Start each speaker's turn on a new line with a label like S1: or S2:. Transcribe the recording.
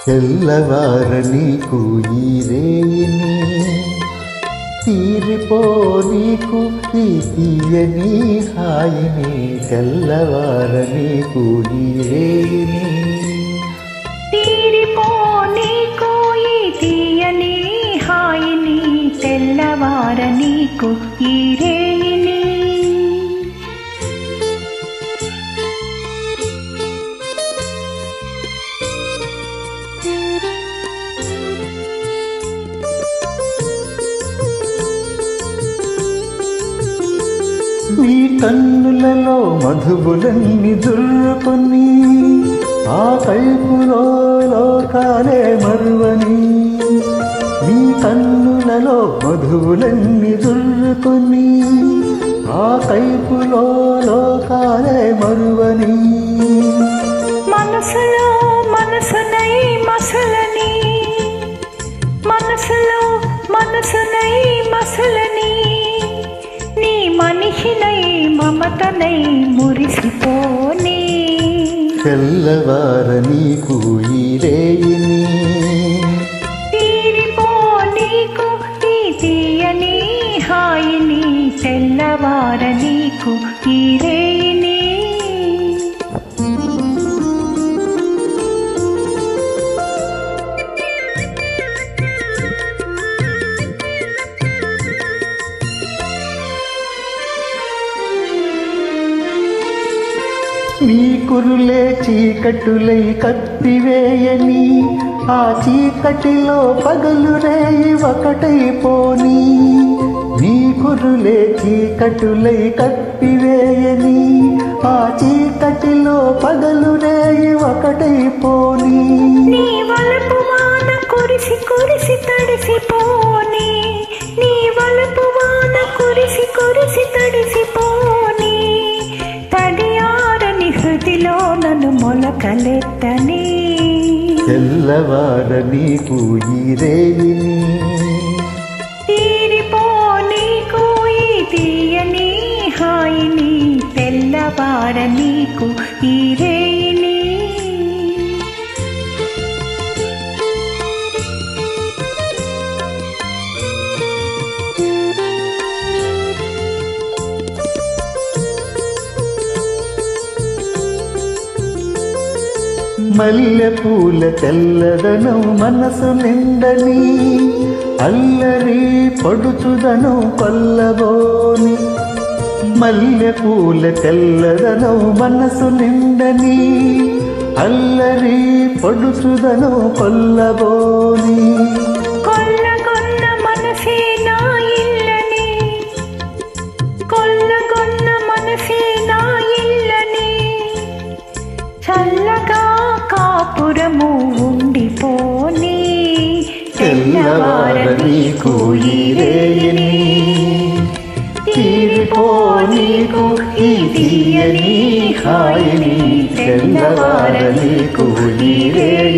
S1: తెల్లవార నీకు ఈ రేయిని తీరిపో నీకు ఈ తీయని హాయిని తెల్లవార నీకు ఈ రేయిని
S2: తీరిపో నీకు ఈ తీయని హాయిని తెల్లవార నీకు ఈ రేయిని
S1: నీ కన్నులలో మధువులన్నీ దుర్రుకొని ఆ కైపులో లోకాలే మరువని నీ కన్నులలో మధువులన్నీ దుర్రుకొని ఆ కైపులో లోకాలే మరువని
S2: మనసులో మనసునై మసలని మనసులో మనసునై మసలని నీ మనిషినై మమతనై మురిసిపోని
S1: తెల్లవార నీకు ఈ రేయిని
S2: తీరిపో నీకు ఈ తీయని హాయిని తెల్లవార నీకు ఈ రేయిని
S1: నీ కురులే చీకటులై కత్తివేయని ఆ చీకటిలో పగలు రేయి ఒకటైపోని నీ కురులే చీకటులై కత్తివేయని ఆ చీకటిలో పగలు రేయి ఒకటైపోని
S2: నీ వలపు వాన కురిసి కురిసి తడిసిపోని నీ వలపు వాన కురిసి కురిసి తడిసిపోని తడియారని హృదిలో నన్ను మొలకలెత్తని
S1: తెల్లవార నీకు ఈ రేయిని
S2: తీరిపో నీకు ఈ తీయని హాయిని తెల్లవార నీకు ఈ రేయిని
S1: మల్లె పూల తెల్లదనం మనసు నిండని అల్లరి పడుచుదనం కొల్లబోని మల్లె పూల తెల్లదనం మనసు నిండని అల్లరి పడుచుదనం కొల్లబోని
S2: కొల్లగొన్న మనసే నా ఇల్లని కొల్లగొన్న మనసే నా ఇల్లని చల్లగా కాపురము ఉండిపోని
S1: తెల్లవార నీకు ఈ రేయిని తీరిపో నీకు ఈ తీయని హాయిని తెల్లవార నీకు ఈ రేయిని.